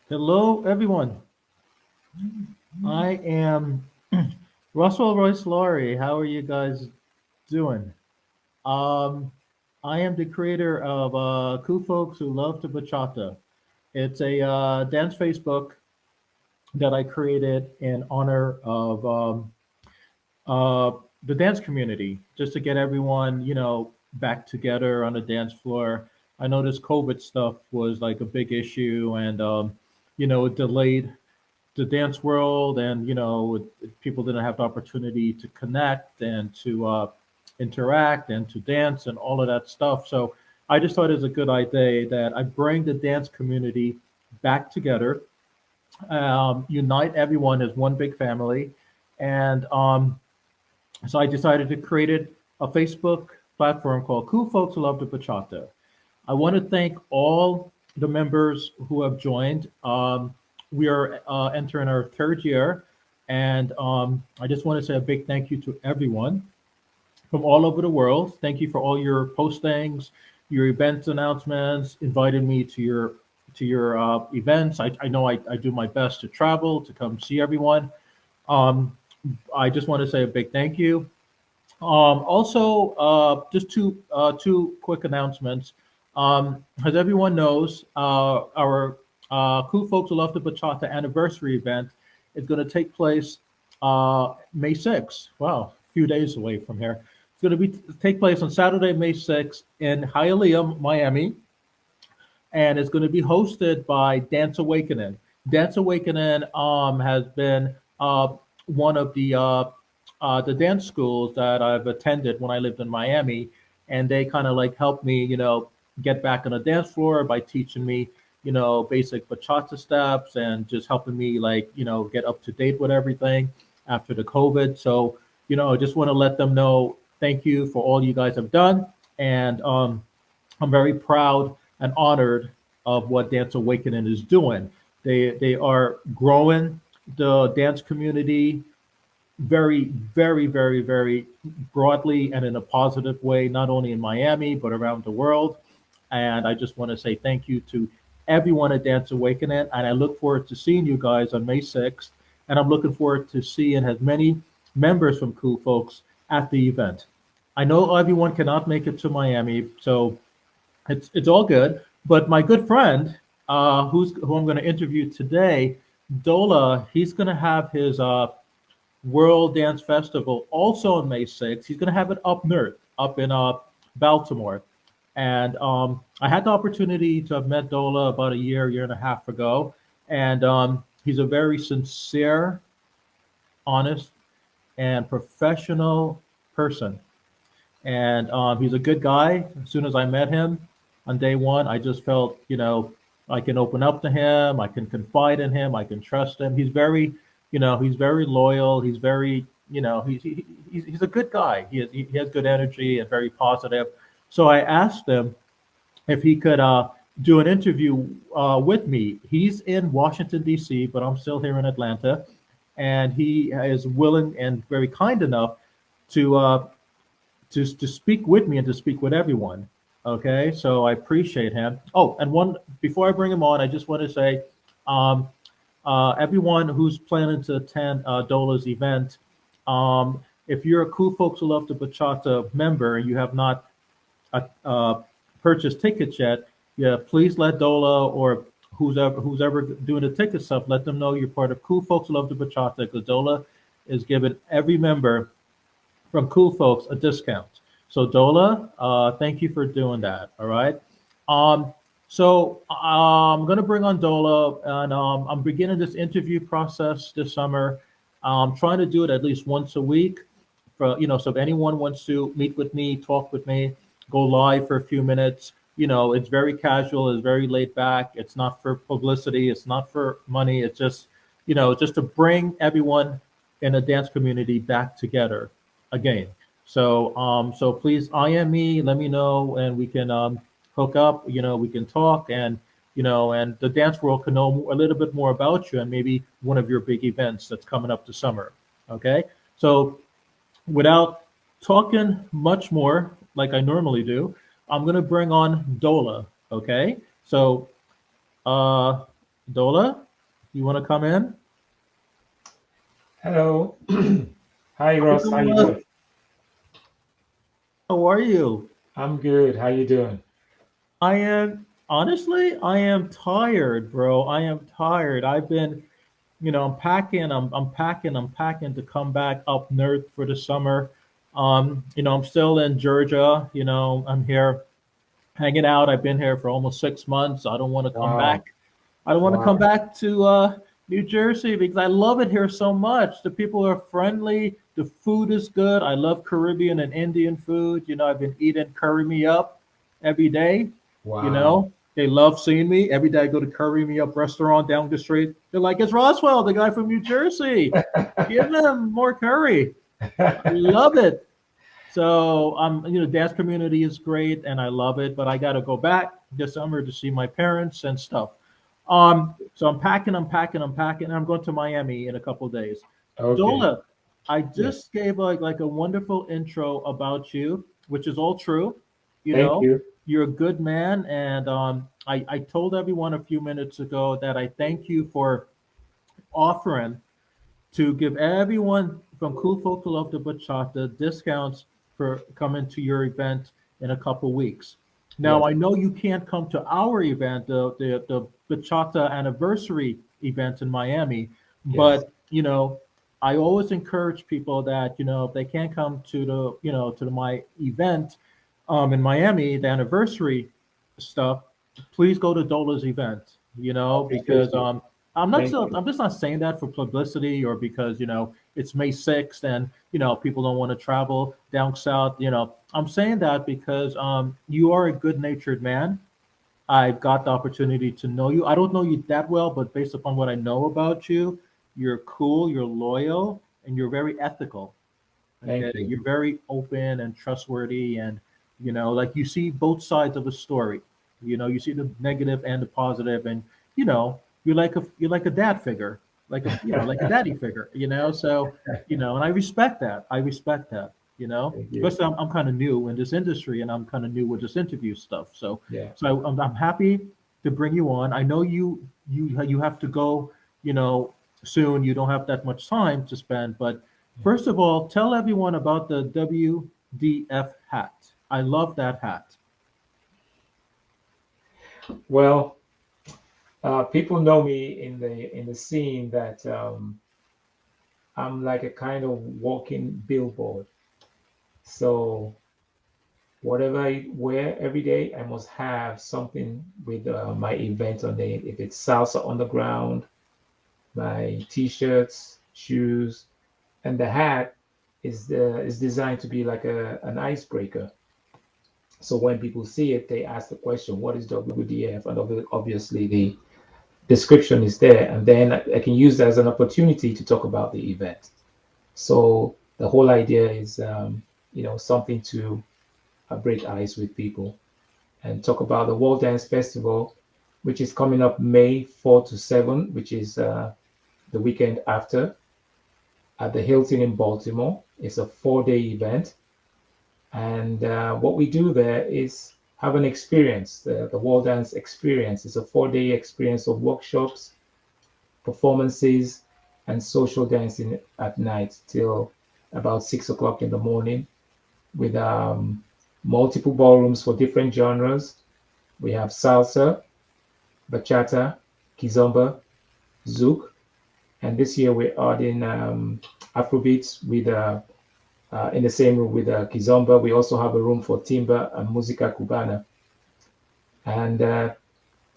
Hello, everyone. I am Russell Royce Laurie. How are you guys doing? Um, I am the creator of Cool Folks Who Love to Bachata. It's a dance Facebook that I created in honor of uh, the dance community, just to get everyone, back together on the dance floor. I know this COVID stuff was like a big issue, and it delayed the dance world, and people didn't have the opportunity to connect and to interact and to dance and all of that stuff. So I just thought it was a good idea that I bring the dance community back together, unite everyone as one big family, and so I decided to create a Facebook platform called Cool Folks Who Love the Bachata. I want to thank all the members who have joined. We are entering our third year, and I just want to say a big thank you to everyone from all over the world. Thank you for all your postings, your events announcements, inviting me to your events. I know I do my best to travel to come see everyone. Um, I just want to say a big thank you. Also, just two quick announcements. As everyone knows, our Cool Folks Who Love the Bachata anniversary event is going to take place May 6th. Wow, a few days away from here. It's going to be take place on Saturday, May 6th in Hialeah, Miami, and it's going to be hosted by Dance Awakening. Dance Awakening has been one of the dance schools that I've attended when I lived in Miami, and they kind of like helped me, get back on the dance floor by teaching me, basic bachata steps and just helping me like, get up to date with everything after the COVID. So, I just want to let them know thank you for all you guys have done, and I'm very proud and honored of what Dance Awakening is doing. They are growing the dance community very, very, very, very broadly and in a positive way, not only in Miami but around the world. And I just want to say thank you to everyone at Dance Awakening, and I look forward to seeing you guys on May 6th. And I'm looking forward to seeing as many members from Cool Folks at the event. I know everyone cannot make it to Miami, so it's all good. But my good friend, who I'm going to interview today, Dola, he's going to have his World Dance Festival also on May 6th. He's going to have it up north, up in Baltimore. And I had the opportunity to have met Dola about a year and a half ago. And he's a very sincere, honest, and professional person. And he's a good guy. As soon as I met him on day one, I just felt, I can open up to him, I can confide in him, I can trust him. He's very loyal. He's very, he's a good guy. He has good energy and very positive. So I asked him if he could do an interview with me. He's in Washington D.C., but I'm still here in Atlanta, and he is willing and very kind enough to to speak with me and to speak with everyone. Okay, so I appreciate him. Oh, and one before I bring him on, I just want to say, um, everyone who's planning to attend Dola's event, if you're a Cool Folks Who Love the Bachata member and you have not uh, purchased tickets yet, yeah, please let Dola or who's ever doing the ticket stuff, let them know you're part of Cool Folks Who Love the Bachata, because Dola is giving every member from Cool Folks a discount. So Dola, thank you for doing that. All right. I'm going to bring on Dola, and I'm beginning this interview process this summer. I'm trying to do it at least once a week. For so if anyone wants to meet with me, talk with me, go live for a few minutes. It's very casual, it's very laid back. It's not for publicity, it's not for money. It's just just to bring everyone in the dance community back together again. So please IM me, let me know, and we can hook up. We can talk, and and the dance world can know a little bit more about you and maybe one of your big events that's coming up this summer. Okay, so without talking much more like I normally do, I'm gonna bring on Dola. Okay, so uh, Dola, you want to come in? Hello. Hi Hi, Ross, how you Dola. doing? How are you? I'm good. How you doing? I am honestly, I am tired, bro. I am tired. I've been, I'm packing, I'm packing to come back up north for the summer. I'm still in Georgia. I'm here hanging out. I've been here for almost 6 months. I don't want to come Wow. back. I don't want to come Wow. back to New Jersey because I love it here so much. The people are friendly. The food is good. I love Caribbean and Indian food. I've been eating curry me up every day. Wow. They love seeing me. Every day I go to curry me up restaurant down the street. They're like, it's Roswell, the guy from New Jersey. Give him more curry. I love it. So dance community is great and I love it, but I got to go back this summer to see my parents and stuff. So I'm packing, and I'm going to Miami in a couple of days. Okay. Dola, I Yes. just gave like a wonderful intro about you, which is all true. You Thank know, you. you're a good man, and I told everyone a few minutes ago that I thank you for offering to give everyone from Cool Folk to Love the Bachata discounts for coming to your event in a couple weeks. Now, Yes. I know you can't come to our event, the Bachata anniversary event in Miami, Yes. but I always encourage people that if they can't come to my event in Miami, the anniversary stuff, please go to Dola's event. Okay. Thank Because you. Thank you. I'm just not saying that for publicity or because it's May 6th and people don't want to travel down south. I'm saying that because you are a good-natured man. I've got the opportunity to know you. I don't know you that well, but based upon what I know about you, you're cool, you're loyal, and you're very ethical. Okay, Thank you. you're very open and trustworthy, and like you see both sides of a story. You see the negative and the positive, and you're like a dad figure, like a daddy figure. So and I respect that. I respect that. Thank you. Especially I'm kind of new in this industry, and I'm kind of new with this interview stuff. So Yeah. I'm happy to bring you on. I know you have to go. Soon. You don't have that much time to spend, but Yeah. first of all, tell everyone about the WDF hat. I love that hat. Well, people know me in the scene that I'm like a kind of walking billboard. So whatever I wear every day, I must have something with my event on it. If it's salsa on the ground, my t-shirts, shoes, and the hat is designed to be like an icebreaker. So when people see it, they ask the question, "What is WDF?" And obviously the description is there, and then I can use that as an opportunity to talk about the event. So the whole idea is, something to break ice with people and talk about the World Dance Festival, which is coming up May 4 to 7, which is the weekend after at the Hilton in Baltimore. It's a 4-day event. And what we do there is have an experience, the World Dance Experience. It's a 4-day experience of workshops, performances, and social dancing at night till about 6 o'clock in the morning with multiple ballrooms for different genres. We have salsa, bachata, kizomba, zouk, and this year we're adding Afrobeats with in the same room with kizomba. We also have a room for timba and música cubana. And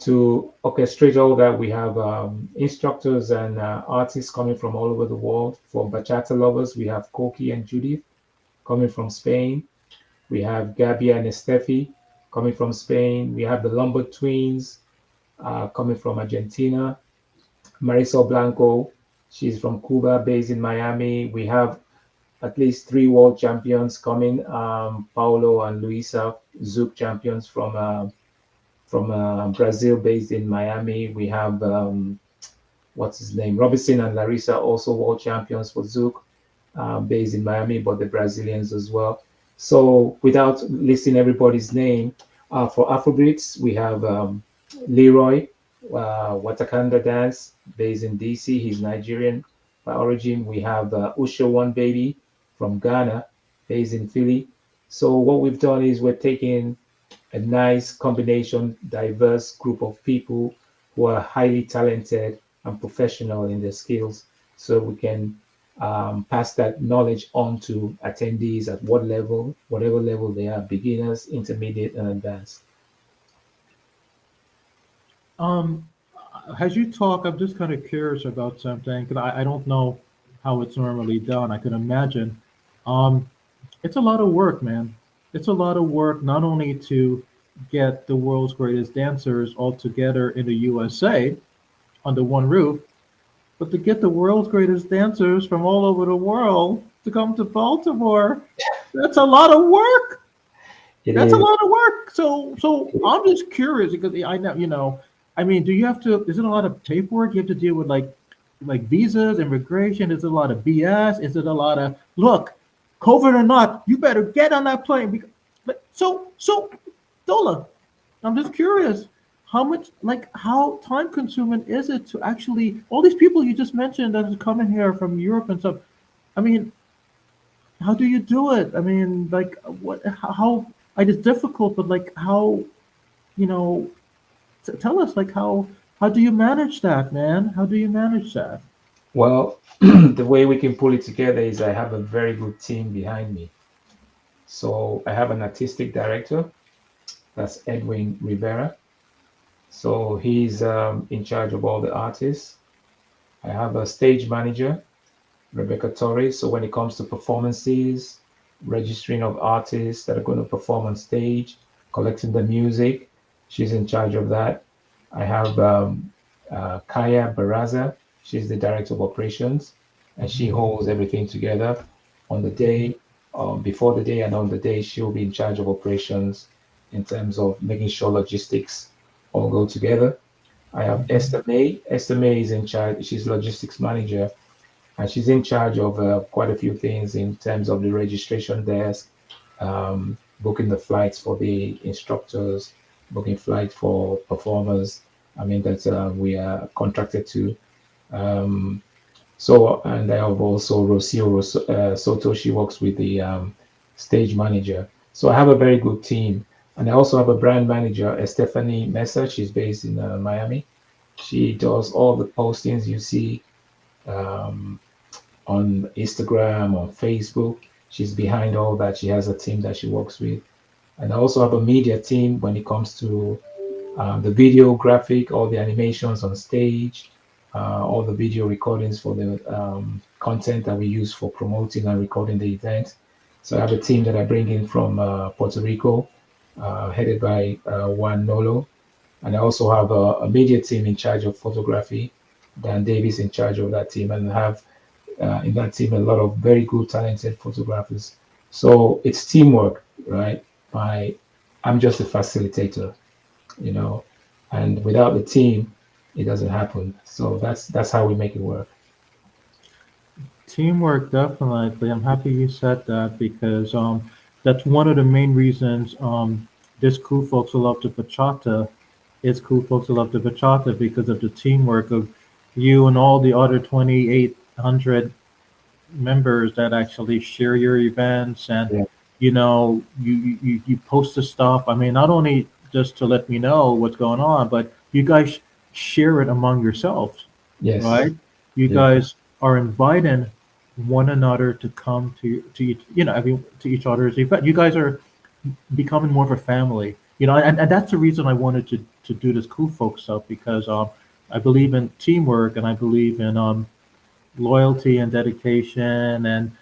to orchestrate all that, we have instructors and artists coming from all over the world. For bachata lovers, we have Koki and Judith coming from Spain. We have Gabia and Estefi coming from Spain. We have the Lombard twins coming from Argentina. Marisol Blanco, she's from Cuba, based in Miami. We have at least three world champions coming. Paulo and Luisa, Zouk champions from Brazil, based in Miami. We have what's his name, Robinson and Larissa, also world champions for Zouk, based in Miami, but the Brazilians as well. So without listing everybody's name, for Afrobeats, we have Leroy. Watakanda Dance, based in DC. He's Nigerian by origin. We have Usha One Baby from Ghana, based in Philly. So what we've done is we're taking a nice combination, diverse group of people who are highly talented and professional in their skills, so we can pass that knowledge on to attendees at what level, whatever level they are, beginners, intermediate, and advanced. Um, as you talk, I'm just kind of curious about something because I don't know how it's normally done. I can imagine. Um, it's a lot of work, man. It's a lot of work not only to get the world's greatest dancers all together in the USA under one roof, but to get the world's greatest dancers from all over the world to come to Baltimore. That's a lot of work. It That's a is. lot of work. So I'm just curious because I know, I mean, do you have to? Is it a lot of paperwork you have to deal with, like visas, immigration? Is it a lot of BS? Is it a lot of look, COVID or not, you better get on that plane? Because, so, Dola, I'm just curious. How much, like, how time consuming is it to actually all these people you just mentioned that are coming here from Europe and stuff? I mean, how do you do it? I mean, like, what? How? Like, it's difficult, but like, how? You know, tell us, like, how do you manage that, man? How do you manage that? Well, the way we can pull it together is I have a very good team behind me. So I have an artistic director, that's Edwin Rivera. So he's in charge of all the artists. I have a stage manager, Rebecca Torres. So when it comes to performances, registering of artists that are going to perform on stage, collecting the music, she's in charge of that. I have Kaya Baraza. She's the director of operations, and she holds everything together on the day, before the day, and on the day. She'll be in charge of operations in terms of making sure logistics all go together. I have Mhm. Esther May. Esther May is in charge. She's logistics manager, and she's in charge of quite a few things in terms of the registration desk, booking the flights for the instructors, booking flights for performers. I mean that we are contracted to. Um, so, and I have also Soto. She works with the stage manager. So I have a very good team, and I also have a brand manager, Stephanie Mesa. She's based in Miami. She does all the postings you see. Um, on Instagram, on Facebook. She's behind all that. She has a team that she works with. And I also have a media team when it comes to the video graphic, all the animations on stage, all the video recordings for the content that we use for promoting and recording the event. So I have a team that I bring in from Puerto Rico, headed by Juan Nolo. And I also have a media team in charge of photography. Dan Davis in charge of that team, and have in that team a lot of very good, talented photographers. So it's teamwork, right? My, I'm just a facilitator, you know, and without the team, it doesn't happen. So that's how we make it work. Teamwork, definitely. I'm happy you said that because that's one of the main reasons this cool folks who love the bachata is cool folks who love the bachata because of the teamwork of you and all the other 2,800 members that actually share your events and Yeah. you post the stuff. I mean, not only just to let me know what's going on, but you guys share it among yourselves, Yes. right? You Yeah. guys are inviting one another to come to each, I mean, to each other's event. You guys are becoming more of a family, and that's the reason I wanted to do this cool folk stuff because I believe in teamwork and I believe in loyalty and dedication and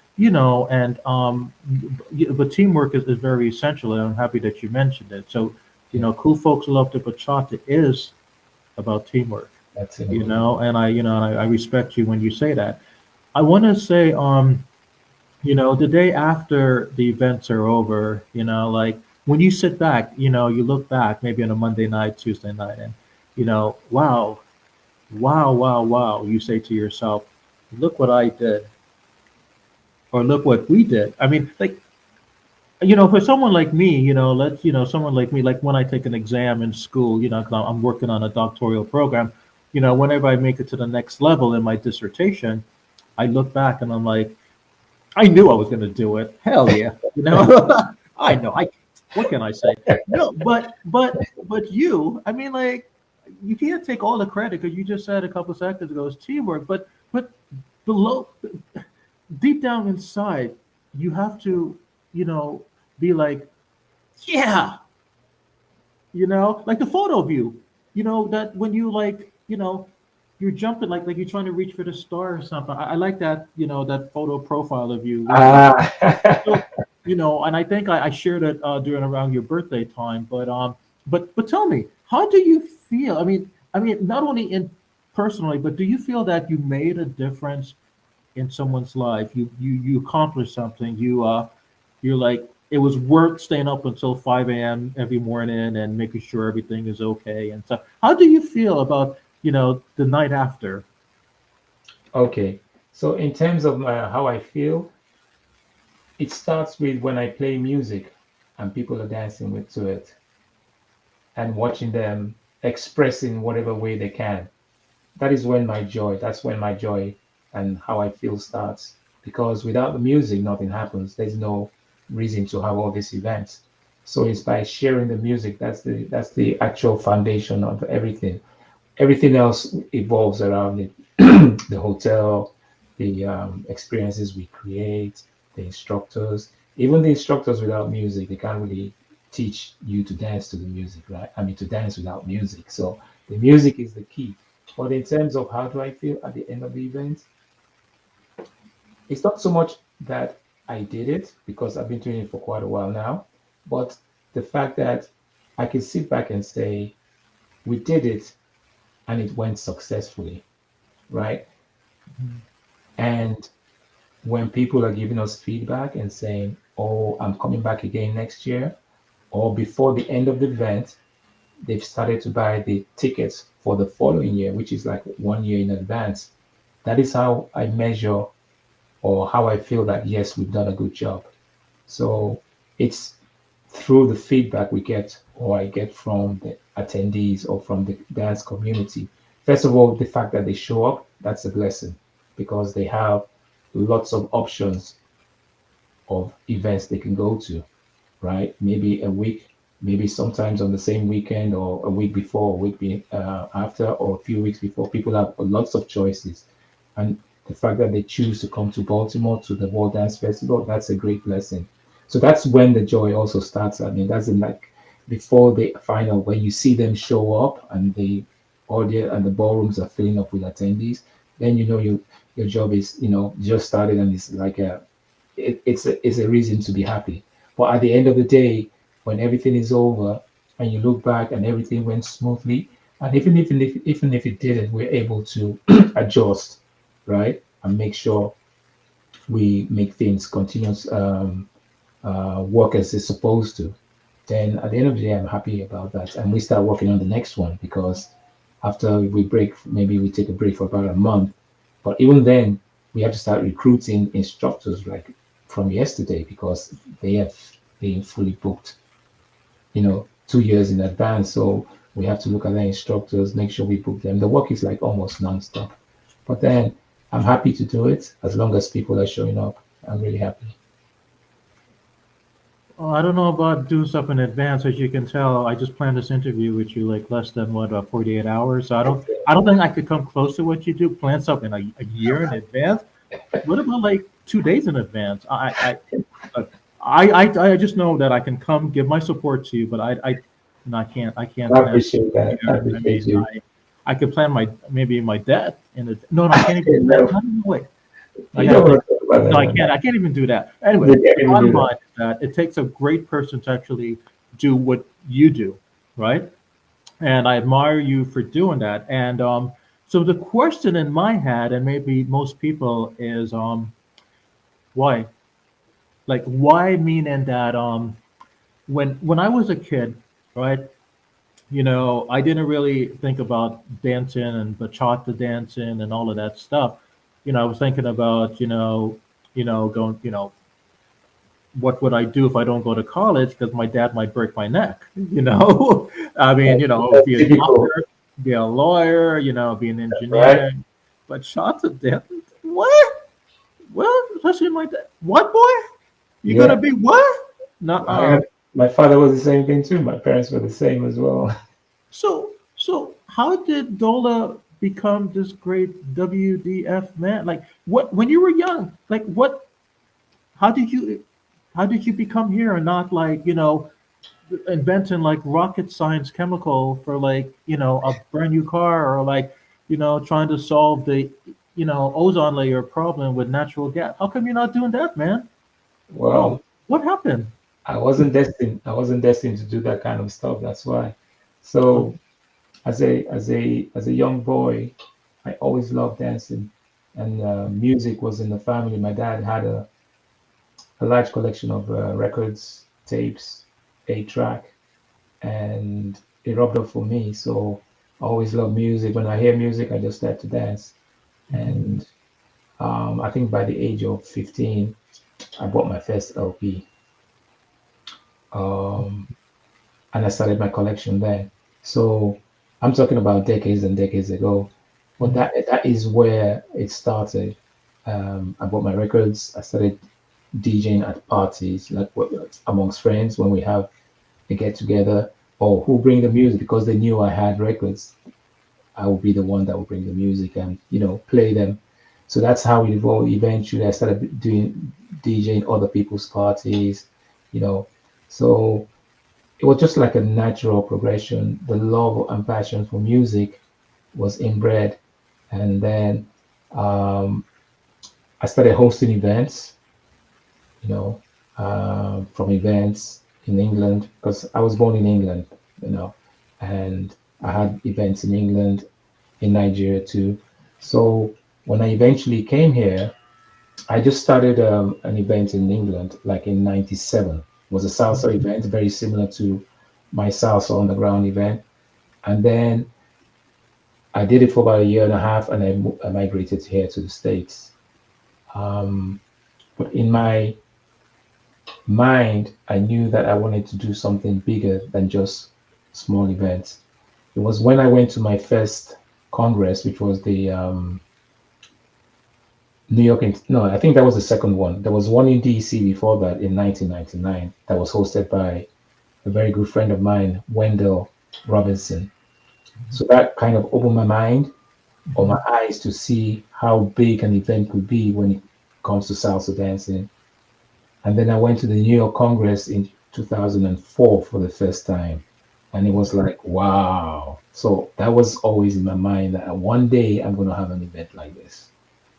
but teamwork is very essential and I'm happy that you mentioned it. So Yeah. cool folks love the bachata is about teamwork, That's it. and I respect you when you say that. I want to say the day after the events are over, like when you sit back, you look back maybe on a Monday night, Tuesday night, and wow, wow, wow, wow, you say to yourself, look what I did or look what we did. I mean, like, For someone like me, someone like me, like when I take an exam in school, 'cause I'm working on a doctoral program, whenever I make it to the next level in my dissertation, I look back and I'm like, I knew I was going to do it. Hell yeah, I know. What can I say? No, but I mean, like, you can't take all the credit because you just said a couple seconds ago it's teamwork, but below, deep down inside, you have to, you know, be like, yeah, like the photo view, that when you like, you're jumping like you're trying to reach for the star or something. I like that, that photo profile of you. So, Ah, and I think I shared it during around your birthday time. But tell me, how do you feel? I mean, not only in personally, but do you feel that you made a difference in someone's life? You accomplished something. You're like, it was worth staying up until 5 a.m. every morning and making sure everything is okay and stuff. How do you feel about the night after? okay. So in terms of how I feel, it starts with when I play music and people are dancing with to it and watching them expressing whatever way they can. That's when my joy and how I feel starts. Because without the music, nothing happens. There's no reason to have all these events. So it's by sharing the music that's the actual foundation of everything. Everything else evolves around it. The hotel, the experiences we create, the instructors, even the instructors without music, they can't really teach you to dance to the music, right? I mean, to dance without music. So the music is the key. But in terms of how do I feel at the end of the event, it's not so much that I did it because I've been doing it for quite a while now, but the fact that I can sit back and say, we did it and it went successfully, right? And when people are giving us feedback and saying, oh, I'm coming back again next year, or before the end of the event, they've started to buy the tickets for the following year, which is like 1 year in advance. That is how I measure or how I feel that, yes, we've done a good job. So it's through the feedback we get or I get from the attendees or from the dance community. First of all, the fact that they show up, that's a blessing because they have lots of options of events they can go to, right? Maybe a week, maybe sometimes on the same weekend or a week before, after, or a few weeks before. People have lots of choices. And the fact that they choose to come to Baltimore to the World Dance Festival, that's a great blessing. So that's when the joy also starts. I mean, that's in like before the final, when you see them show up and the audience and the ballrooms are filling up with attendees, then your job is just started and it's like it's a reason to be happy. But at the end of the day, when everything is over and you look back and everything went smoothly, and even if it didn't, we're able to adjust, right, and make sure we make things continuous work as it's supposed to. Then at the end of the day, I'm happy about that, and we start working on the next one because after we break, maybe we take a break for about a month, but even then, we have to start recruiting instructors like from yesterday because they have been fully booked, 2 years in advance. So we have to look at the instructors, make sure we book them. The work is like almost nonstop. But then I'm happy to do it as long as people are showing up. I'm really happy. Oh, I don't know about doing stuff in advance. As you can tell, I just planned this interview with you like less than 48 hours. So I don't think I could come close to what you do. Plan something a year in advance. What about like 2 days in advance? Look, I just know that I can come give my support to you, but I can't I plan. appreciate that. I I mean, appreciate you. I could plan maybe my death in it. No, I can't even plan. No, No, no, wait. I you gotta don't think. want to talk about No, that I one. can't. I can't even do that. Anyway, We can't the even bottom do line that. is that it takes a great person to actually do what you do, right? And I admire you for doing that. And so the question in my head, and maybe most people, is why? Like why? Meaning that when I was a kid, right? I didn't really think about dancing and bachata dancing and all of that stuff. I was thinking about going, what would I do if I don't go to college? Because my dad might break my neck. You know, I mean, That's be a typical, doctor, be a lawyer, be an right? engineer, but shot to death. What? Well, especially my dad. What, boy? You gonna Yeah. be what? I Nuh-uh. had, my father was the same thing too. My parents were the same as well. So how did Dola become this great WDF man? Like, what when you were young? Like, what? How did you? How did you become here and not like inventing like rocket science chemical for like a brand new car or like trying to solve the ozone layer problem with natural gas? How come you're not doing that, man? Bro, Well, what happened? I wasn't destined. I wasn't destined to do that kind of stuff. That's why. So Um, as a young boy, I always loved dancing, and music was in the family. My dad had a large collection of records, tapes, 8-track, and it rubbed off for me. So I always love music. When I hear music, I just start to dance. And I think by the age of 15, I bought my first LP, um, and I started my collection there. So I'm talking about decades and decades ago. But mhm, that is where it started. I bought my records. I started DJing at parties, like amongst friends when we have a get together, or who bring the music because they knew I had records. I would be the one that would bring the music and play them. So that's how it evolved. Eventually, I started doing DJing other people's parties, you know. So it was just like a natural progression. The love and passion for music was inbred, and then um, I started hosting events, you know, from events in England because I was born in England, you know, and I had events in England, in Nigeria too. So when I eventually came here, I just started an event in England, like in '97. It was a salsa event, very similar to my salsa on the ground event. And then I did it for about a year and a half, and I migrated here to the States. Um, but in my mind, I knew that I wanted to do something bigger than just small events. It was when I went to my first congress, which was the New York. No, I think that was the second one. There was one in DC before that in 1999 that was hosted by a very good friend of mine, Wendell Robinson. So that kind of opened my mind or my mhm, eyes to see how big an event could be when it comes to salsa dancing. And then I went to the New York Congress in 2004 for the first time. And it was like, wow. So that was always in my mind that one day I'm going to have an event like this.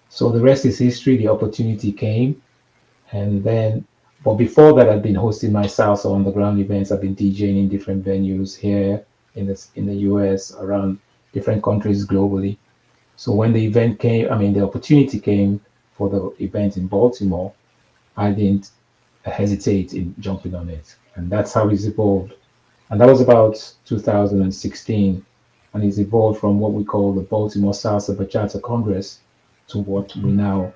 So the rest is history. The opportunity came. And then, but before that, I'd been hosting my salsa on the ground events. I've been DJing in different venues here in the US, around different countries globally. So when the event came, I mean, the opportunity came for the event in Baltimore, I didn't hesitate in jumping on it. And that's how it's evolved. And that was about 2016. And it's evolved from what we call the Baltimore Salsa Bachata Congress to what we now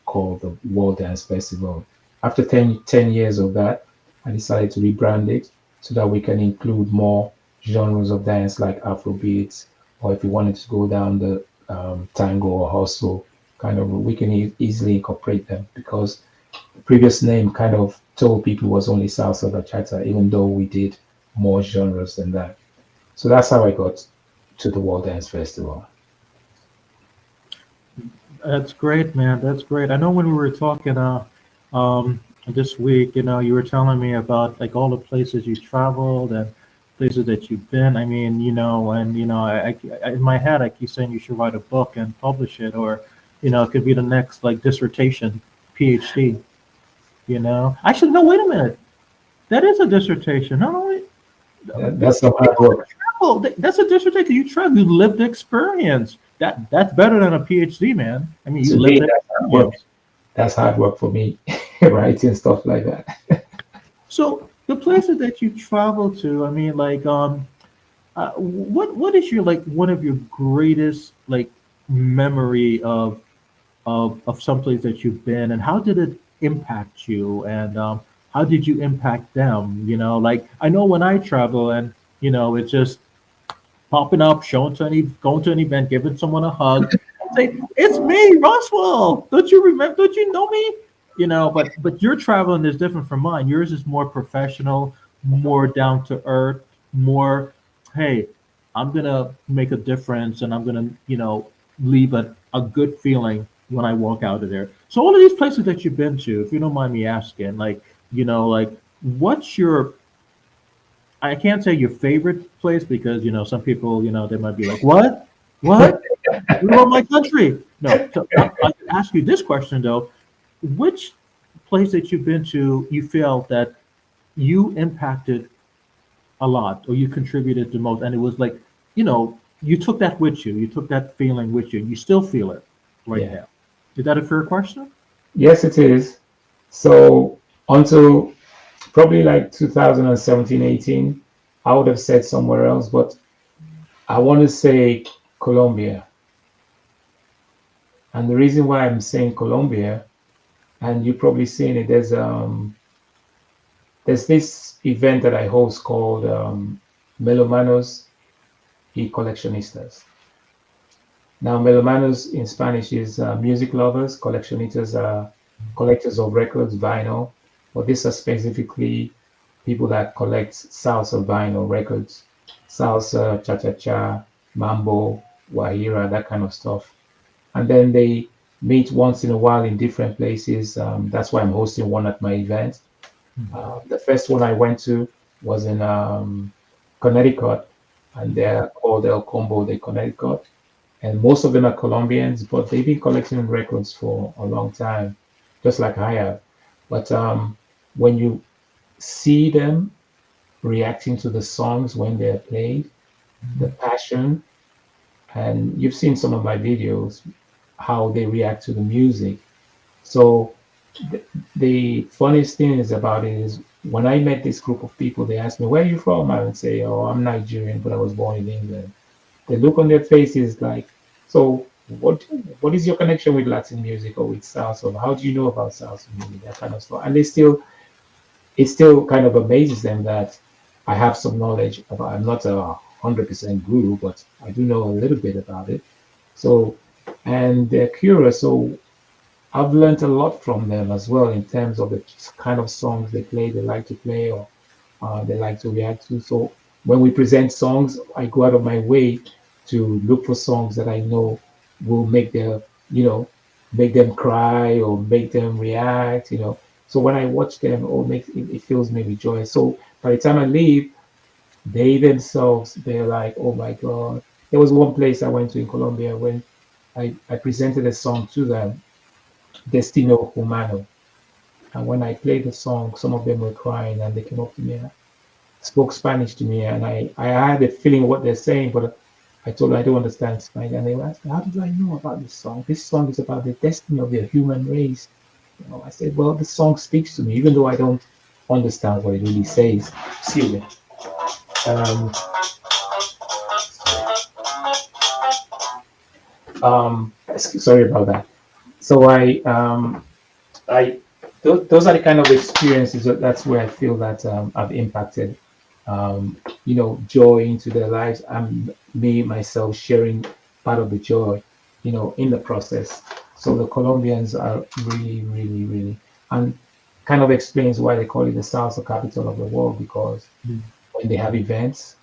called the World Dance Festival. After 10 years of that, I decided to rebrand it so that we can include more genres of dance like Afrobeats, or if we wanted to go down the tango or hustle, kind of, we can easily incorporate them because the previous name kind of told people it was only salsa bachata, even though we did more genres than that. So that's how I got to the World Dance Festival. That's great, man. That's great. I know when we were talking this week, you were telling me about like all the places you traveled and places that you've been. I mean, and in my head, I keep saying you should write a book and publish it, or it could be the next like dissertation, PhD. Actually, no. Wait a minute. That is a dissertation. Not only That's some hard people work. travel. That's a dissertation. You travel. You lived experience. That's better than a PhD, man. I mean, you To me, lived that's hard work. experience. That's hard work for me, writing stuff like that. So the places that you travel to, I mean, like, what is your like one of your greatest like memory of someplace that you've been, and how did it? impact you, and how did you impact them? Like I know when I travel, and it's just popping up, going to an event, giving someone a hug, and say, "It's me, Roswell. Don't you remember? Don't you know me?" But your traveling is different from mine. Yours is more professional, more down to earth, more, "Hey, I'm gonna make a difference, and I'm gonna, leave a good feeling when I walk out of there." So all of these places that you've been to, if you don't mind me asking, like what's your, I can't say your favorite place because some people they might be like, what, you love my country? No, so I can ask you this question though: which place that you've been to you feel that you impacted a lot or you contributed the most, and it was like you took that with you, you took that feeling with you, and you still feel it right Yeah. now. Is that a fair question? Yes, it is. So until probably like 2017, 18, I would have said somewhere else, but I want to say Colombia. And the reason why I'm saying Colombia, and you've probably seen it, there's this event that I host called Melomanos y Coleccionistas. Now, melomanos in Spanish is music lovers, coleccionistas are collectors of records, vinyl, but these are specifically people that collect salsa vinyl records, salsa, cha-cha-cha, mambo, guajira, that kind of stuff. And then they meet once in a while in different places. That's why I'm hosting one at my event. The first one I went to was in Connecticut, and they're called El Combo de Connecticut. And most of them are Colombians, but they've been collecting records for a long time, just like I have. But when you see them reacting to the songs when they're played, the passion, and you've seen some of my videos, how they react to the music. So the, the funniest thing is about it is when I met this group of people, they asked me, "Where are you from?" I would say, "Oh, I'm Nigerian, but I was born in England." The look on their faces like, "So what is your connection with Latin music or with salsa? How do you know about salsa music?" That kind of stuff. And it still kind of amazes them that I have some knowledge about. I'm not 100% guru, but I do know a little bit about it. So, and they're curious. So I've learned a lot from them as well in terms of the kind of songs they play, they like to play, or they like to react to. So when we present songs, I go out of my way to look for songs that I know will make them, you know, make them cry or make them react, you know. So when I watch them, it fills me with joy. So by the time I leave, they themselves, they're like, "Oh my God." There was one place I went to in Colombia when I presented a song to them, Destino Humano. And when I played the song, some of them were crying and they came up to me and spoke Spanish to me. And I had a feeling of what they're saying, but I told them I don't understand Spanish. And they were asking, "How did I know about this song? This song is about the destiny of the human race." You know, I said, "Well, the song speaks to me, even though I don't understand what it really says." Excuse me. Um, Sorry about that. So I those are the kind of experiences that's where I feel that I've impacted, joy into their lives. I'm me myself sharing part of the joy, in the process. So the Colombians are really, really, really, and kind of explains why they call it the salsa capital of the world, because when they have events,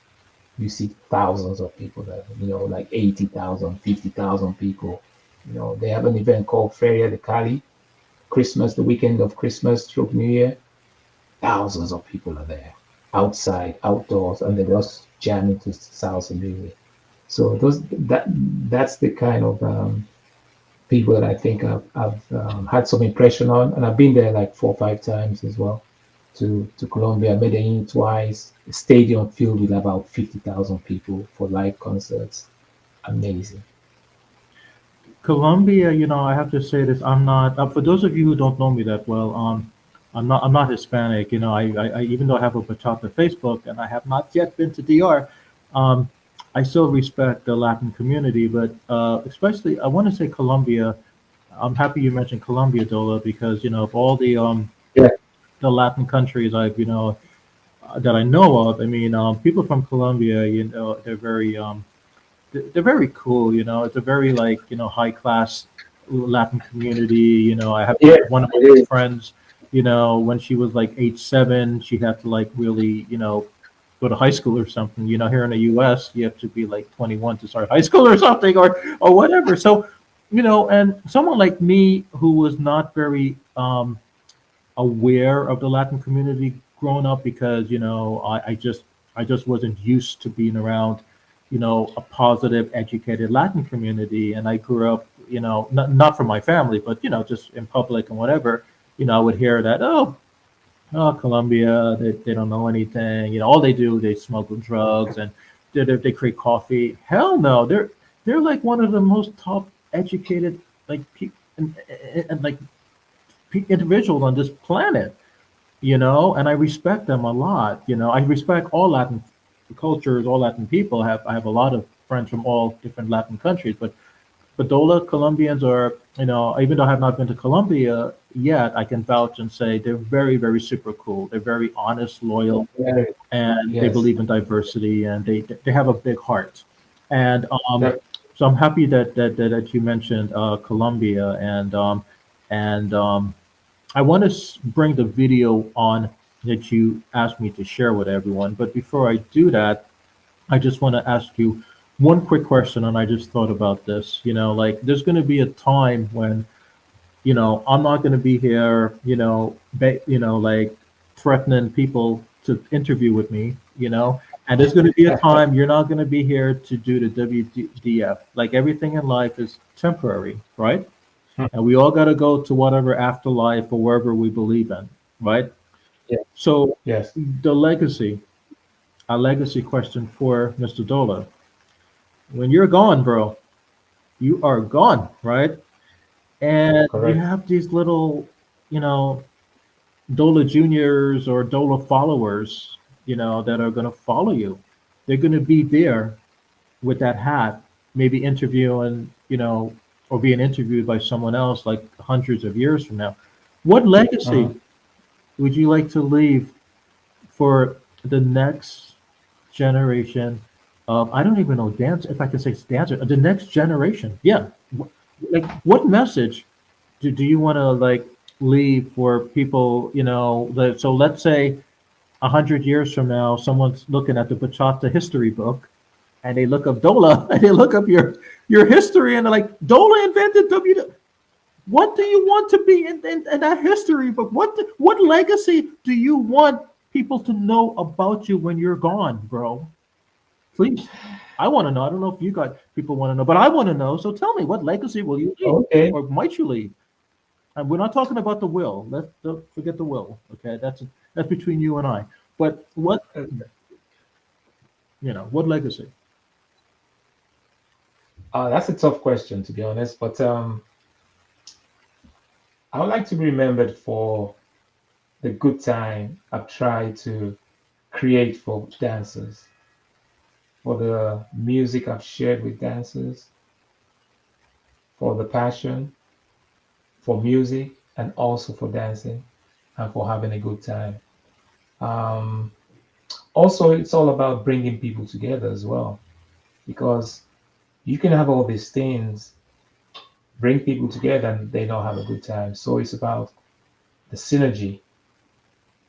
you see thousands of people there, like 80,000, 50,000 people. They have an event called Feria de Cali, Christmas, the weekend of Christmas through New Year. Thousands of people are there, outside, outdoors, and they just jamming to salsa music. So that's the kind of people that I think I've had some impression on, and I've been there like 4 or 5 times as well. To Colombia, Medellin twice, a stadium filled with about 50,000 people for live concerts. Amazing. Colombia, I have to say this. I'm not. For those of you who don't know me that well, I'm not Hispanic. I even though I have a Bachata Facebook and I have not yet been to DR, um, I still respect the Latin community. But especially, I want to say Colombia. I'm happy you mentioned Colombia, Dola, because of all Yeah, the Latin countries I've that I know of. I mean, people from Colombia, they're very cool. It's a very like high class Latin community. I have yeah, one of it my is. friends. When she was like age 7, she had to like really go to high school or something. Here in the U.S., you have to be like 21 to start high school or something or whatever. So, and someone like me who was not very aware of the Latin community growing up because I just wasn't used to being around a positive, educated Latin community, and I grew up not from my family, but just in public and whatever. I would hear that Colombia, they don't know anything. All they do they smuggle drugs and they create coffee. Hell no, they're like one of the most top educated like people and like individuals on this planet, and I respect them a lot. I respect all Latin cultures, all Latin people. I have a lot of friends from all different Latin countries, but Dola Colombians are, even though I have not been to Colombia yet, I can vouch and say they're very, very super cool. They're very honest, loyal, Yeah, and they yes. believe in diversity, and they have a big heart. And That, so I'm happy that you mentioned Colombia, and I want to bring the video on that you asked me to share with everyone. But before I do that, I just want to ask you one quick question. And I just thought about this. Like there's going to be a time when I'm not going to be here. Like threatening people to interview with me. And there's going to be a time you're not going to be here to do the WDF. Like everything in life is temporary, right? And we all got to go to whatever afterlife or wherever we believe in, right? yeah, So yes. the legacy, a legacy question for Mr. Dola. When you're gone, bro, you are gone, right? And you Correct. have these little, you know, Dola juniors or Dola followers, that are going to follow you. They're going to be there with that hat, maybe interviewing, or being interviewed by someone else like hundreds of years from now. What Uh-huh. legacy would you like to leave for the next generation of, I don't even know, dance, if I can say dancer, the next generation? Yeah. Like what message do you want to like leave for people, so let's say 100 years from now, someone's looking at the Bachata history book and they look up Dola and they look up your history and they're like, Dola invented W. What do you want to be in that history book? What legacy do you want people to know about you when you're gone, bro? Please. I want to know. I don't know if you got people want to know, but I want to know. So tell me, what legacy will you leave, Okay. or might you leave? And we're not talking about the will. Let's don't forget the will. Okay, that's between you and I. But what legacy? That's a tough question, to be honest, but I would like to be remembered for the good time I've tried to create for dancers, for the music I've shared with dancers, for the passion for music and also for dancing and for having a good time. Um, Also, it's all about bringing people together as well, because you can have all these things, bring people together, and they don't have a good time. So it's about the synergy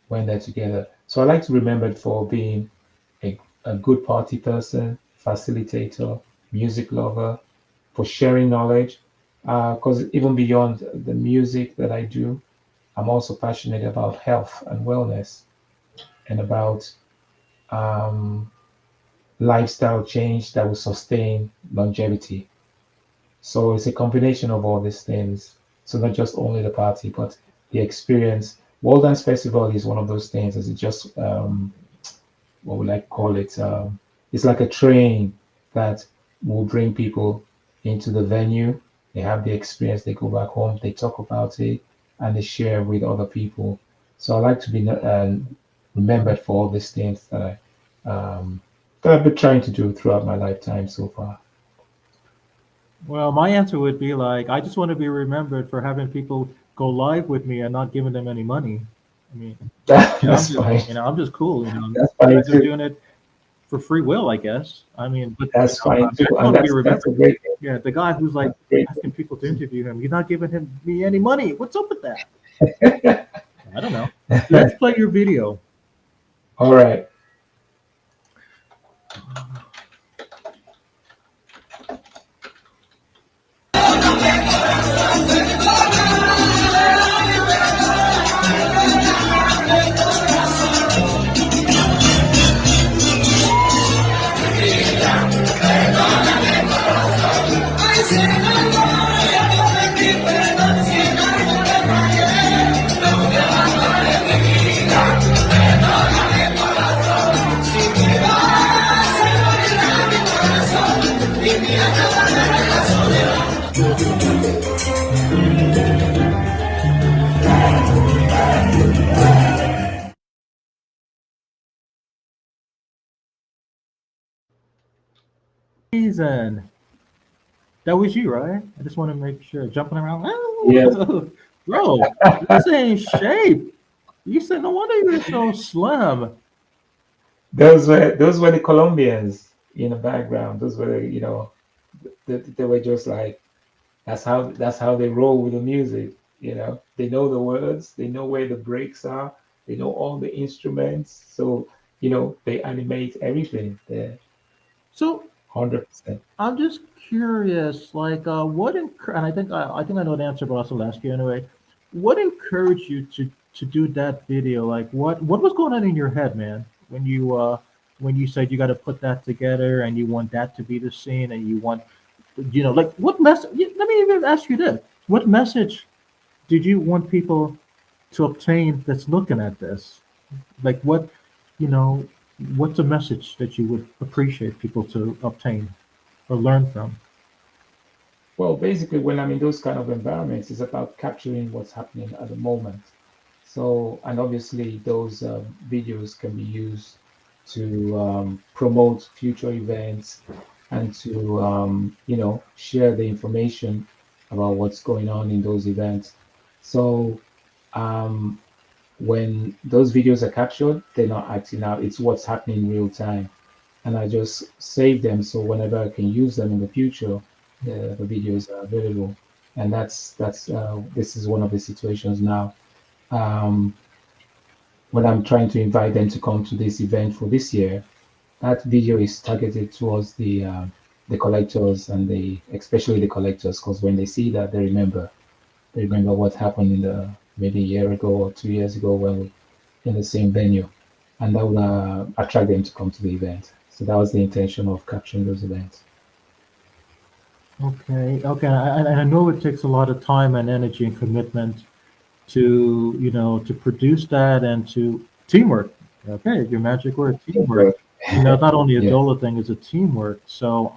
when they're together. So I like to remember it for being a good party person, facilitator, music lover, for sharing knowledge. Because even beyond the music that I do, I'm also passionate about health and wellness and about um, lifestyle change that will sustain longevity. So it's a combination of all these things. So not just only the party, but the experience. World Dance Festival is one of those things. Is it just what would I call it? It's like a train that will bring people into the venue. They have the experience. They go back home. They talk about it and they share with other people. So I like to be remembered for all these things that I've been trying to do throughout my lifetime so far. Well, my answer would be like, I just want to be remembered for having people go live with me and not giving them any money. I mean, That's fine. I'm just cool. That's You fine guys are too. doing it for free will, I guess. I mean, but That's fine I too. just And want to be that's remembered. a great thing. Yeah, the guy who's like That's a great asking people to interview him, you're not giving him me any money. What's up with that? I don't know. thing. Let's play your video. All right. Reason. That was you, right? I just want to make sure. Jumping around. Yes. Oh, bro, you stay in shape. You said, no wonder you're so slim. Those were the Colombians in the background. Those were they were just like that's how they roll with the music. They know the words, they know where the breaks are, they know all the instruments. So they animate everything there, So 100%. I'm just curious, like, and I think I know the answer, but I'll still ask you anyway. What encouraged you to do that video? Like, what was going on in your head, man, when you said you got to put that together and you want that to be the scene and you want, like, what message? Let me even ask you this: what message did you want people to obtain that's looking at this? Like, you know, what's a message that you would appreciate people to obtain or learn from? Well, basically, when I'm in those kind of environments, it's about capturing what's happening at the moment. So, and obviously, those videos can be used to promote future events and to, share the information about what's going on in those events. So, um, when those videos are captured, they're not acting out, it's what's happening in real time. And I just save them so whenever I can use them in the future, the videos are available. And this is one of the situations now. Um, when I'm trying to invite them to come to this event for this year, that video is targeted towards the collectors and the especially the collectors because when they see that they remember what happened in the maybe a year ago or 2 years ago when we in the same venue, and that will attract them to come to the event. So that was the intention of capturing those events. Okay, okay, I know it takes a lot of time and energy and commitment to, to produce that and to teamwork. Okay, your magic word, teamwork. But, Not only a yeah. Dola thing, it's a teamwork. So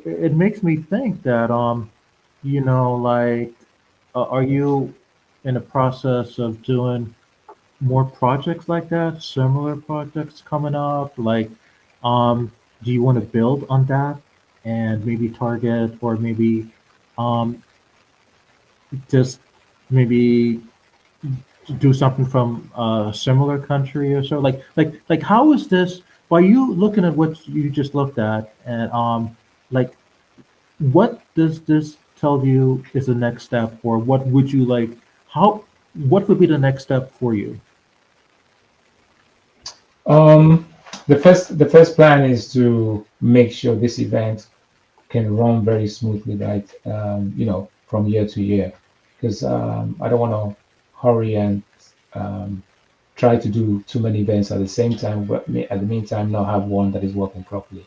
it makes me think that, like, are you in a process of doing more projects like that, similar projects coming up? Like, do you want to build on that and maybe target or maybe um, just maybe do something from a similar country or so? Like, how is this? By you looking at what you just looked at, and like, what does this tell you is the next step, or what would you like? How? What would be the next step for you? Um, the first plan is to make sure this event can run very smoothly, right? From year to year, because I don't want to hurry and um, try to do too many events at the same time, but at the meantime, not have one that is working properly.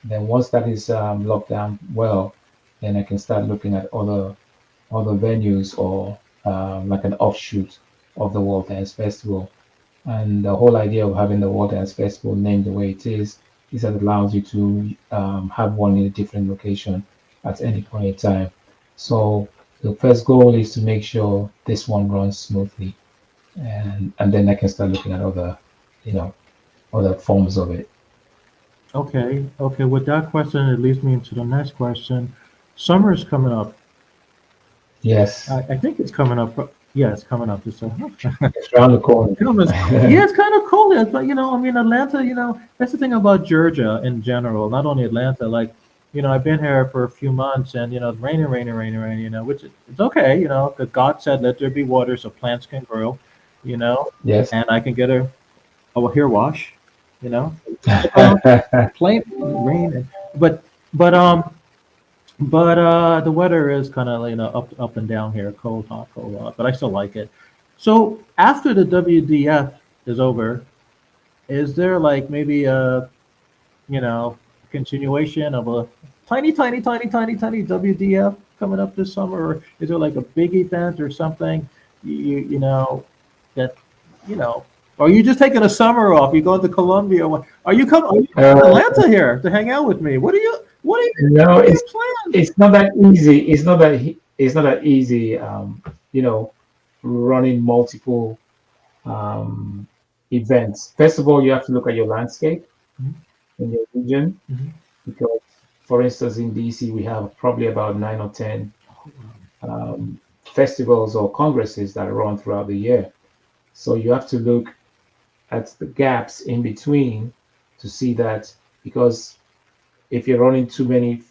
Then once that is locked down well, then I can start looking at other venues or like an offshoot of the World Dance Festival. And the whole idea of having the World Dance Festival named the way it is that it allows you to have one in a different location at any point in time. So the first goal is to make sure this one runs smoothly, and then I can start looking at other, you know, other forms of it. Okay, okay. With that question, it leads me into the next question. Summer's coming up. Yes, I think it's coming up. Yeah, it's coming up. It's it's around the corner. yeah, it's kind of cold. But I mean, Atlanta. That's the thing about Georgia in general. Not only Atlanta. Like, I've been here for a few months, and it's raining, raining, raining, raining. Which it's okay. Because God said, "Let there be water, so plants can grow." You know, Yes. and I can get a hair wash. You know, plain rain. But but the weather is kind of up and down here, cold, hot, cold, hot. But I still like it. So after the WDF is over, is there like maybe a continuation of a tiny, tiny, tiny, tiny, tiny WDF coming up this summer, or is there like a big event or something? That you know, or are you just taking a summer off? You going to Colombia? Or what? Are you coming? Are you coming to Uh, Atlanta here to hang out with me? no, What are your plans? it's not that easy. It's not that easy. You know, running multiple um, events. First of all, you have to look at your landscape in your region Mhm. because, for instance, in DC, we have probably about 9 or 10 festivals or congresses that run throughout the year. So you have to look at the gaps in between to see that because if you're running too many,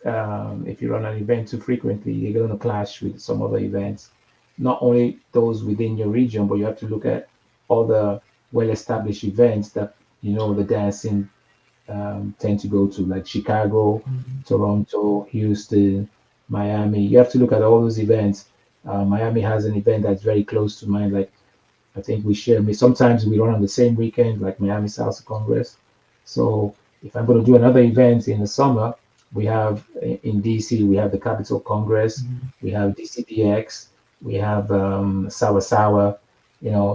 if you run an event too frequently, you're going to clash with some other events, not only those within your region, but you have to look at all the well-established events that the dancing tend to go to, like Chicago, Mhm. Toronto, Houston, Miami. You have to look at all those events. Miami has an event that's very close to mine, like I think we share. Sometimes we run on the same weekend, like Miami Salsa Congress. So if I'm going to do another event in the summer, we have in DC, we have the Capital Congress, Mhm. we have DCDX, we have Sawa Sawa,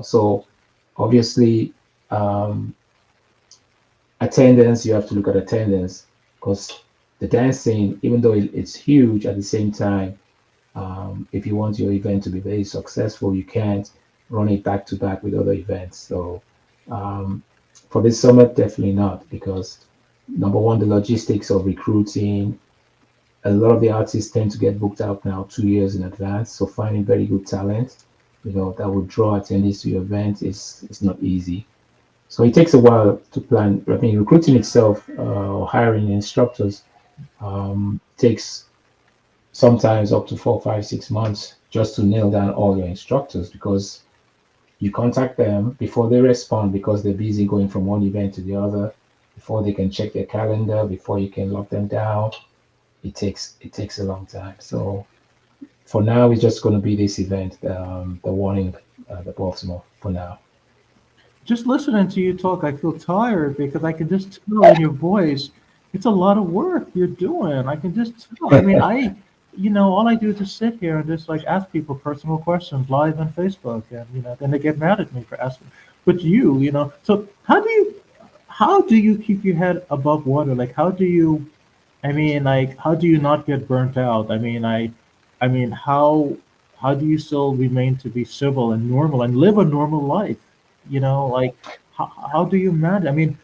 So obviously, um, attendance, you have to look at attendance because the dancing, even though it's huge, at the same time, if you want your event to be very successful, you can't run it back to back with other events. So um, for this summer, definitely not because number one, the logistics of recruiting. A lot of the artists tend to get booked out now 2 years in advance. So finding very good talent, that would draw attendees to your event is not easy. So it takes a while to plan. I mean, recruiting itself or hiring instructors takes sometimes up to 4, 5, 6 months just to nail down all your instructors because you contact them before they respond because they're busy going from one event to the other, before they can check their calendar, before you can lock them down. It takes a long time. So for now, it's just going to be this event, the one in the Baltimore for now. Just listening to you talk, I feel tired because I can just tell in your voice, it's a lot of work you're doing. I can just tell. I mean, all I do is just sit here and just like ask people personal questions live on Facebook, and then they get mad at me for asking. But so how do you keep your head above water? Like, how do you? I mean, like, how do you not get burnt out? I mean, how do you still remain to be civil and normal and live a normal life? Like, how do you manage? I mean,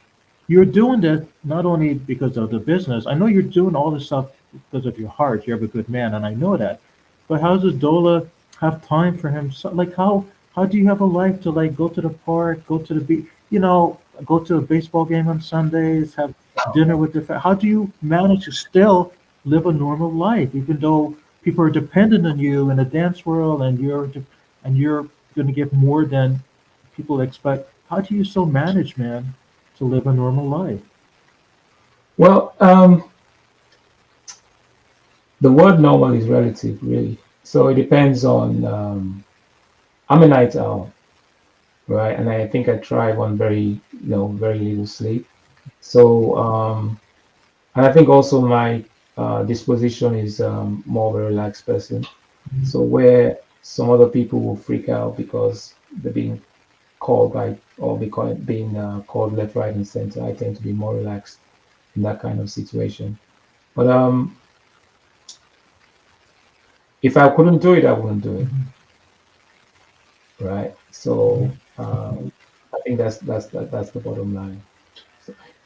you're doing this not only because of the business. I know you're doing all this stuff because of your heart. You're a good man, and I know that. But how does Dola have time for him? Like, how do you have a life to like go to the park, go to the beach, go to a baseball game on Sundays, have dinner with the How do you manage to still live a normal life, even though people are dependent on you in the dance world, and you're going to give more than people expect? How do you still manage, man, to live a normal life? Well, the word normal is relative, really. So it depends on. I'm a night owl, right? And I think I thrive on very little sleep. So, and I think also my disposition is more of a relaxed person. So where some other people will freak out because they're being called by or being called left, right, and center, I tend to be more relaxed in that kind of situation. But if I couldn't do it, I wouldn't do it, Mhm. right? So I think that's the bottom line.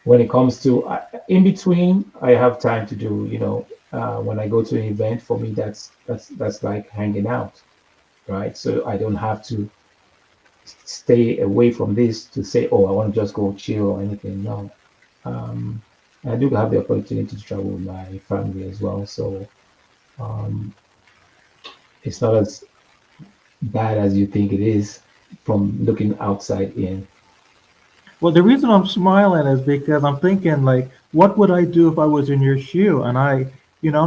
when it comes to in between, I have time to do, when I go to an event, for me, that's like hanging out, right? So I don't have to stay away from this to say, oh, I want to just go chill or anything. No. Um, I do have the opportunity to travel with my family as well. So um, it's not as bad as you think it is from looking outside in. Well, the reason I'm smiling is because I'm thinking like, what would I do if I was in your shoe? And I'm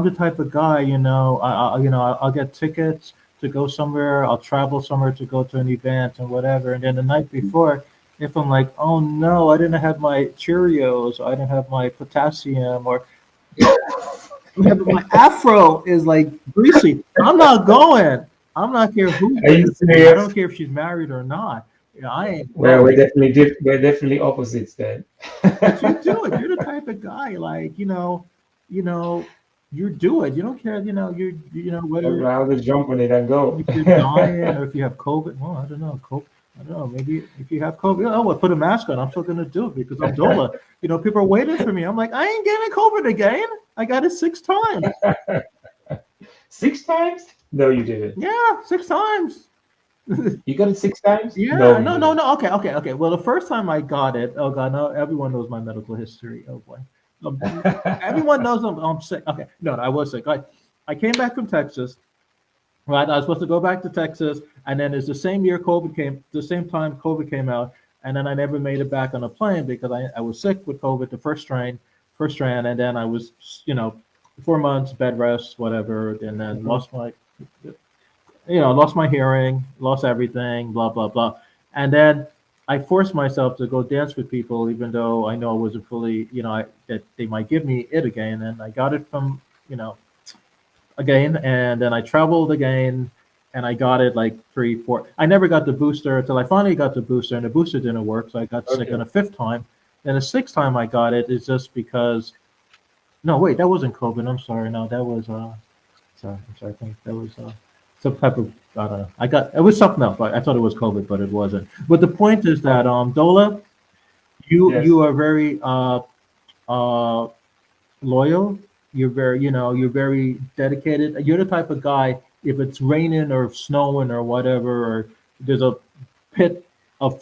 the type of guy, I'll get tickets to go somewhere, I'll travel somewhere to go to an event and whatever. And then the night before, if I'm like, oh no, I didn't have my Cheerios, I didn't have my potassium, or yeah, but my afro is like greasy. I'm not going. I'm not care who's Are with you it. I don't serious? care if she's married or not. I ain't Well, going. we're definitely opposites then. But you do it. You're the type of guy like you know, you do it. You don't care. I'd Whether rather jump on it and go. if you're dying or if you have COVID. Well, I don't know. I don't know. Maybe if you have COVID, oh, well, put a mask on. I'm still gonna do it because I'm Dola. People are waiting for me. I'm like, I ain't getting COVID again. I got it 6 times. 6 times? No, you didn't. Yeah, 6 times. You got it 6 times? No, Yeah, you no, no, didn't. no. Okay, okay, okay. Well, the first time I got it, oh God, no, everyone knows my medical history. Oh boy, everyone knows I'm sick. Okay, no, no, I was sick. I came back from Texas. Right, I was supposed to go back to Texas, and then it's the same year COVID came, the same time COVID came out, and then I never made it back on a plane because I was sick with COVID, the first strain, and then I was, 4 months bed rest, whatever, and then Mhm. lost my hearing, lost everything, blah blah blah, and then I forced myself to go dance with people, even though I know I wasn't fully, that they might give me it again, and I got it from, again, and then I traveled again, and I got it like 3, 4. I never got the booster until I finally got the booster, and the booster didn't work, so I got sick on Okay. a fifth time. Then the sixth time I got it is just because. No, wait, that wasn't COVID. I'm sorry. No, that was sorry. I'm sorry. I think that was some type of, I don't know. I got it was something else. I thought it was COVID, but it wasn't. But the point is that Okay. Dola, you Yes. are very uh loyal. You're very dedicated. You're the type of guy. If it's raining or snowing or whatever, or there's a pit of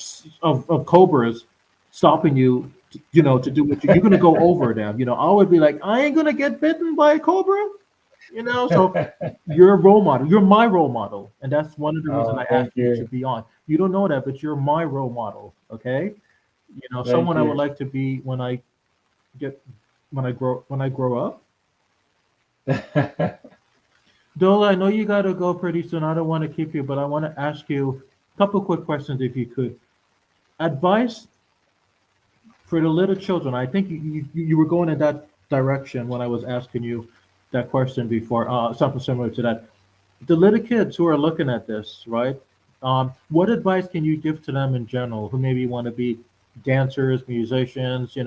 cobras stopping you, to do what you're gonna go over them. I would be like, I ain't gonna get bitten by a cobra. So you're a role model. You're my role model, and that's one of the reasons Oh, I thank asked you to you. be on. You don't know that, but you're my role model. Okay, Thank someone I would you. like to be get when I grow up. Dola, I know you got to go pretty soon. I don't want to keep you, but I want to ask you a couple quick questions if you could. Advice for the little children. I think you were going in that direction when I was asking you that question before, something similar to that. The little kids who are looking at this, right? What advice can you give to them in general who maybe want to be dancers, musicians,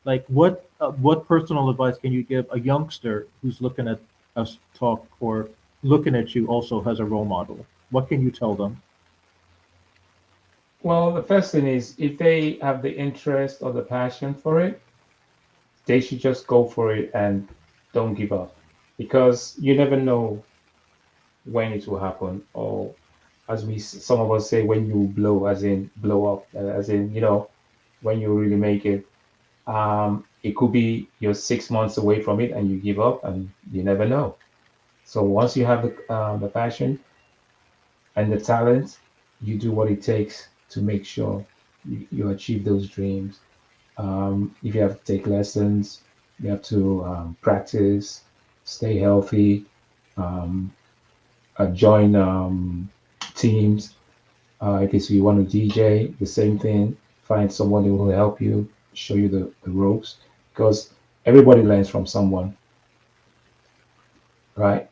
like what personal advice can you give a youngster who's looking at us talk or looking at you also as a role model? What can you tell them? Well, the first thing is if they have the interest or the passion for it, they should just go for it and don't give up because you never know when it will happen or as some of us say when you blow as in blow up as in when you really make it. It could be you're 6 months away from it and you give up and you never know. So once you have the passion and the talent, you do what it takes to make sure you achieve those dreams. If you have to take lessons, you have to practice, stay healthy, um, join teams. If it's you want to DJ, the same thing. Find someone who will help you, show you the ropes, because everybody learns from someone, right?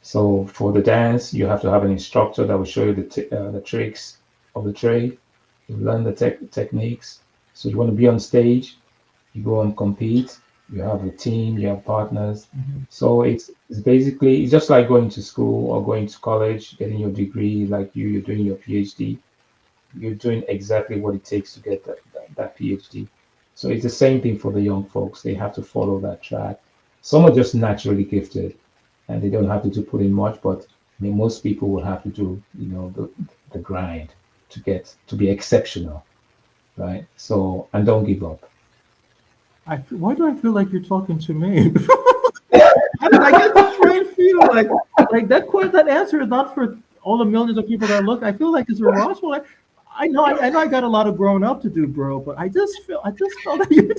So for the dance, you have to have an instructor that will show you the tricks of the trade. You learn the techniques. So you want to be on stage, you go and compete. You have a team, you have partners. Mhm. So it's basically it's just like going to school or going to college, getting your degree, like you're doing your PhD. You're doing exactly what it takes to get that PhD. So it's the same thing for the young folks. They have to follow that track. Some are just naturally gifted, and they don't have to do put in much. But I mean, most people will have to do, the grind to get to be exceptional, right? So and don't give up. Why do I feel like you're talking to me? I get this strange feel like that answer is not for all the millions of people that look. I feel like it's a Roswell. I know I got a lot of growing up to do, bro. But I just felt that you.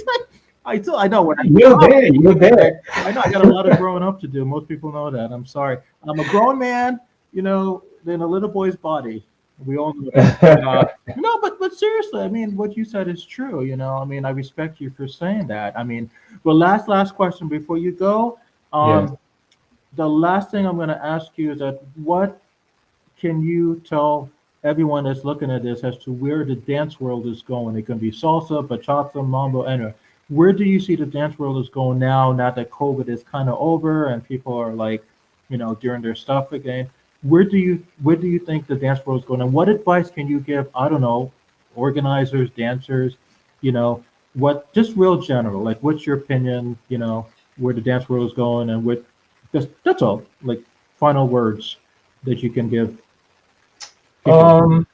I know when I You're there. You're like, there. I know I got a lot of growing up to do. Most people know that. I'm sorry. I'm a grown man, in a little boy's body. We all know that. No, but seriously, I mean, what you said is true. I mean, I respect you for saying that. I mean, well, last question before you go. Yes. Um, the last thing I'm going to ask you is that what can you tell everyone that's looking at this as to where the dance world is going? It can be salsa, bachata, mambo, and where do you see the dance world is going now that COVID is kind of over and people are like, doing their stuff again? Where do you think the dance world is going? And what advice can you give? I don't know, organizers, dancers, what just real general, like what's your opinion? Where the dance world is going and what just that's all. Like final words that you can give people. Um,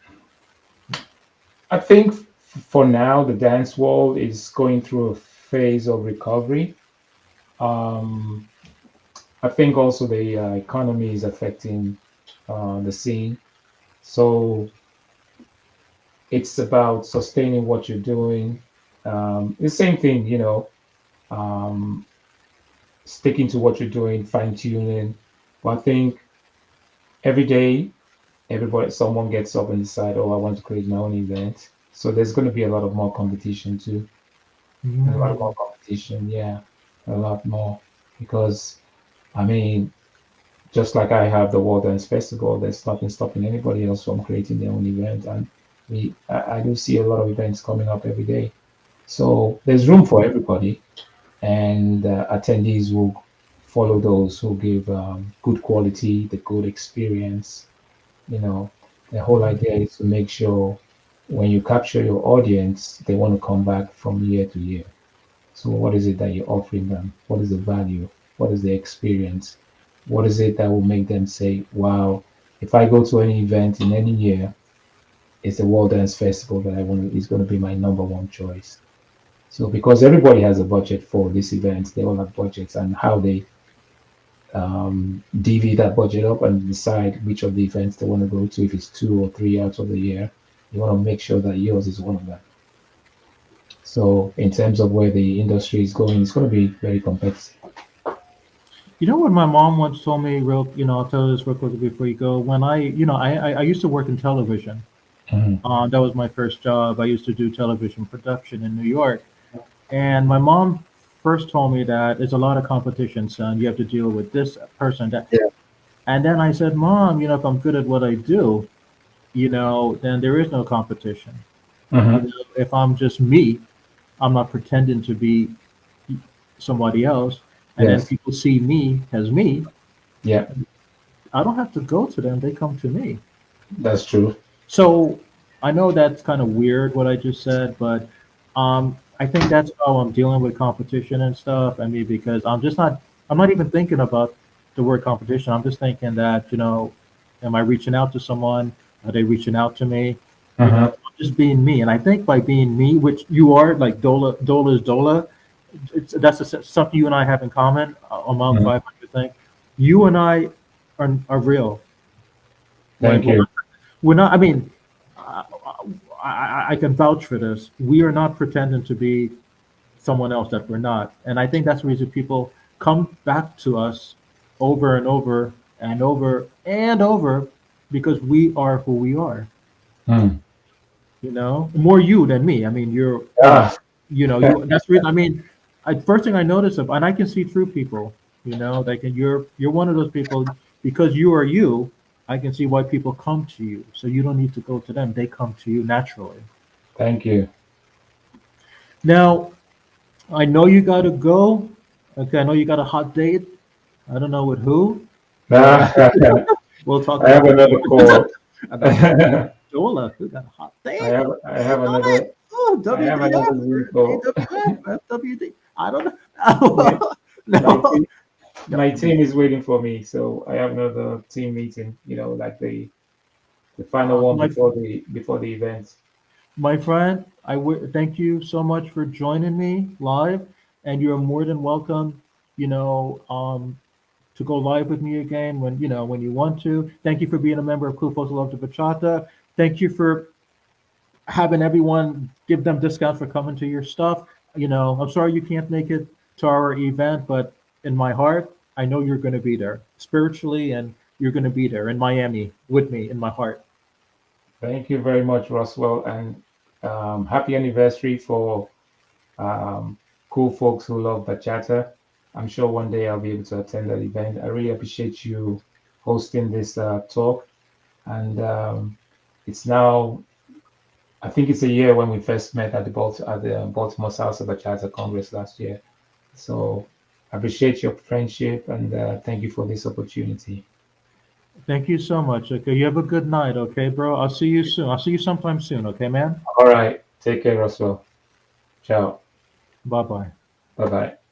I think for now the dance world is going through a phase of recovery. Um, I think also the economy is affecting the scene. So it's about sustaining what you're doing. The same thing, um, sticking to what you're doing, fine tuning. But I think every day, someone gets up and decide, oh, I want to create my own event. So there's going to be a lot of more competition too. A lot Mm. more competition, yeah, a lot more. Because I mean, just like I have the World Dance Festival, there's nothing stopping anybody else from creating their own event. And I do see a lot of events coming up every day. So there's room for everybody, and attendees will follow those who give good quality, the good experience. You know, the whole idea is to make sure when you capture your audience, they want to come back from year to year. So, what is it that you're offering them? What is the value? What is the experience? What is it that will make them say, wow, if I go to any event in any year, it's the World Dance Festival that I want is going to be my number one choice. So, because everybody has a budget for this event, they all have budgets, and how they divvy that budget up and decide which of the events they want to go to, if it's 2 or 3 out of the year, you want to make sure that yours is one of them. So, in terms of where the industry is going, it's going to be very competitive. You know what my mom once told me, I'll tell you this real quickly before you go. When I used to work in television. Mhm. That was my first job. I used to do television production in New York. And my mom first told me that there's a lot of competition, son. You have to deal with this person, that. Yeah. And then I said, Mom, if I'm good at what I do, then there is no competition. Mhm. If I'm just me, I'm not pretending to be somebody else. And then Yes. people see me as me. Yeah. I don't have to go to them. They come to me. That's true. So I know that's kind of weird what I just said, but I think that's how I'm dealing with competition and stuff. I mean, because I'm not even thinking about the word competition. I'm just thinking that, am I reaching out to someone? Are they reaching out to me? Mhm. Just being me. And I think by being me, which you are, like Dola is Dola, something you and I have in common among Mhm. 500 things. You and I are real. Like, Thank you. we're not. I mean, I, I can vouch for this. We are not pretending to be someone else that we're not, and I think that's the reason people come back to us over and over and over and over because we are who we are. Mm. More you than me. I mean, you're. Ah, You. That's the reason. I mean, first thing I notice and I can see through people. Like you're one of those people because you are you. I can see why people come to you. So you don't need to go to them; they come to you naturally. thank you. Now, I know you got to go. Okay, I know you got a hot date. I don't know with who, but Ah, we'll talk I have about another call. I got a hot Dola. Who got a hot date? I have another. I have WDF, another Zoom call. AWF, FWD. I don't my know. my No, team, no. my team is waiting for me, so I have another team meeting. Like the final one My before the event. my friend, thank you so much for joining me live, and you're more than welcome. You know, to go live with me again when you want to. Thank you for being a member of Club Folks Love to Bachata. Thank you for having everyone give them discounts for coming to your stuff. I'm sorry you can't make it to our event, but in my heart, I know you're going to be there spiritually, and you're going to be there in Miami with me in my heart. Thank you very much, Roswell, and happy anniversary for cool folks who love bachata. I'm sure one day I'll be able to attend that event. I really appreciate you hosting this talk, and it's now, I think it's a year when we first met at the Baltimore Salsa Bachata Congress last year. So I appreciate your friendship and thank you for this opportunity. Thank you so much. Okay, you have a good night. Okay, bro. I'll see you soon. I'll see you sometime soon. Okay, man. All right, take care, Russell. Ciao. Bye bye. Bye bye.